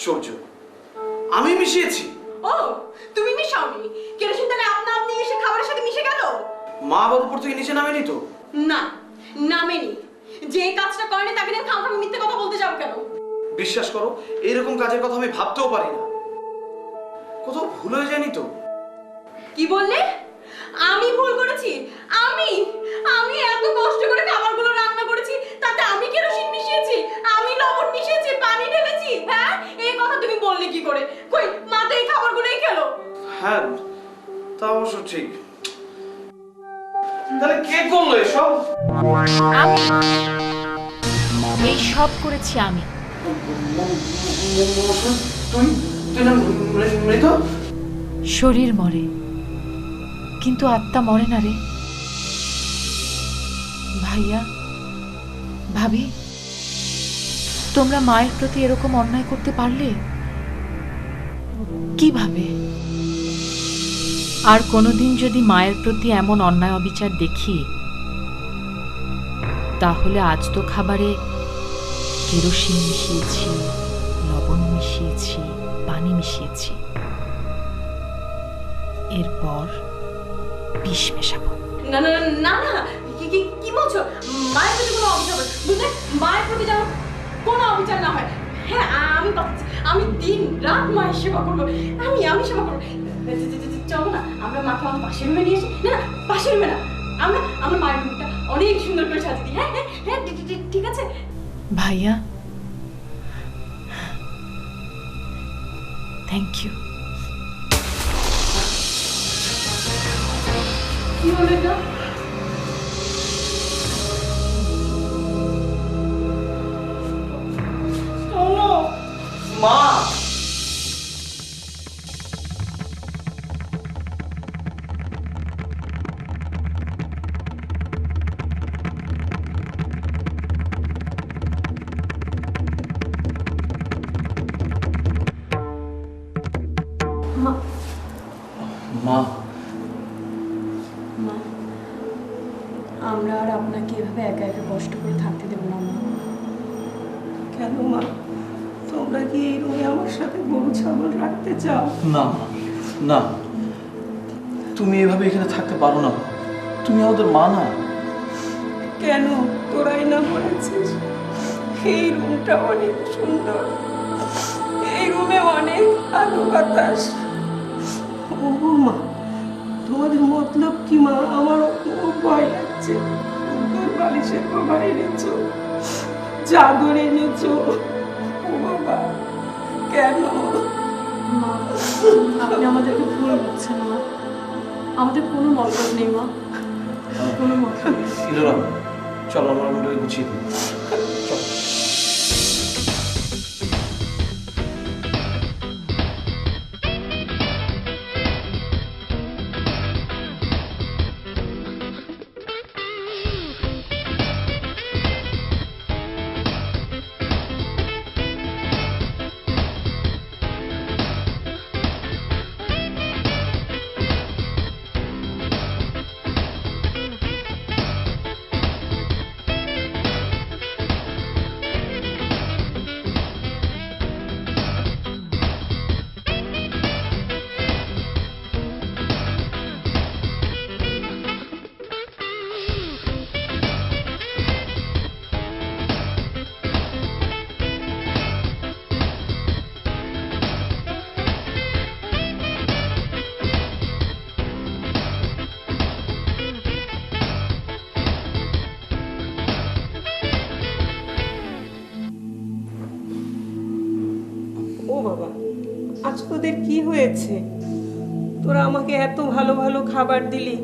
আশ্চর্য, আমি মিশিয়েছি? ও, তুমি মিশাওনি? কেরোসিন তেলে আপনা আপনি এসে খাবারের সাথে মিশে গেল? মা আবার উপর থেকে নিচে নামেনি তো? না, নামেনি। যে কাজটা করেনি তাকে নিয়ে খামখাম মিথ্যে কথা বলতে যাও কেন? বিশ্বাস করো, এরকম কাজের কথা আমি ভাবতেও পারি না। কোথাও ভুল হয়ে যায়নি তো? কি বললে? আমি ভুল করেছি? আমি আমি এত কষ্ট করে খাবারগুলো রান্না করেছি, তাতে আমি কেরোসিন মিশিয়েছি, আমি লবণ মিশিয়েছি, পানি ঢেলেছি? হ্যাঁ, এই কথা তুমি বললে কি করে? কই, মা তো এই খাবারগুলোই খেলো। হ্যাঁ, তা অবশ্য ঠিক। তাহলে কে করলো এসব? আমি এই সব করেছি আমি। তুই তুই না মৃত? শরীর মরে কিন্তু আত্মা মরে না রে ভাইয়া, ভাবি, তোমরা মায়ের প্রতি এরকম অন্যায় করতে পারলে কিভাবে? আর কোনোদিন যদি মায়ের প্রতি এমন অন্যায় অবিচার দেখি, তাহলে আজ তো খাবারে কেরোসিন মিশিয়েছি, লবণ মিশিয়েছি, পানি মিশিয়েছি, এরপর বিষ মেশাবো। না না না না, কি কি কি বলছো? মায়ের প্রতি কোনো অবিচার হবে? বুঝলে, মায়ের প্রতি যেন কোনো অবিচার না হয়। হ্যাঁ, আমি কথা দিচ্ছি, আমি দিন রাত মায়ের সেবা করবো। আমি সেবা করবো। চলো না, আমরা মাকে আমাদের পাশের রুমে নিয়ে এসে, না না, পাশের রুমে না, আমরা মায়ের রুমটা অনেক সুন্দর করে সাজিয়ে দিই। হ্যাঁ হ্যাঁ হ্যাঁ, ঠিক আছে ভাইয়া, থ্যাংক ইউ। কি বলে না? মা, মা, মা, আমরা আর আপনাকে এভাবে একা একা কষ্ট করে থাকতে দেবো না মা। কেন মা, তোমরা কি এই রুমে আমার সাথে গরু ছাগল রাখতে চাও? না না, তুমি এভাবে এখানে থাকতে পারো না। তুমি আমাদের মা না। কেন, তোরাই না বলেছিস এই রুমটা অনেক সুন্দর, এই রুমে অনেক আলো বাতাস? ও মা, তোমাদের মতলব কি মা? আমারও খুব ভয় লাগছে। সুন্দর বালিশের কভার এনেছো, চাদর এনেছো, ও বাবা, কেন? মা, আপনি আমাদেরকে ভুল বুঝছেন মা। আমাদের কোনো মতলব নেই মা, কোনো মতলব নেই। ইলোরা, চলো আমার রুমটাকে গুছিয়ে দিই। চল। ও বাবা, আজ তোদের কি হয়েছে? তোরা আমাকে এত ভালো ভালো খাবার দিলি,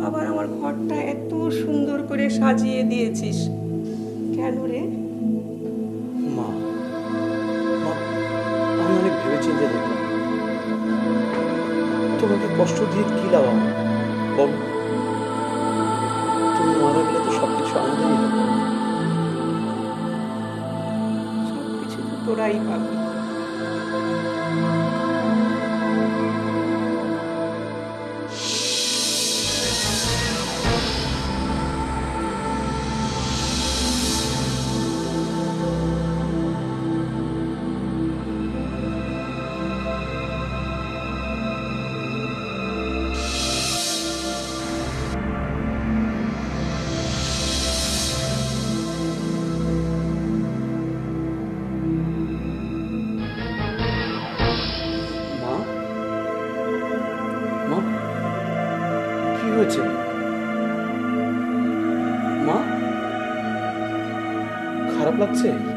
আবার আমার ঘরটা এত সুন্দর করে সাজিয়ে দিয়েছিস, কেন রে? মা, আমি অনেক ভেবে চিন্তে দেখলাম। তোমাকে কষ্ট দিয়ে কি লাভ আমার বল? তুমি মারা গেলে তো সবকিছু আমাদেরই হবে। সবকিছু তো তোরাই পাবি। খারাপ লাগছে?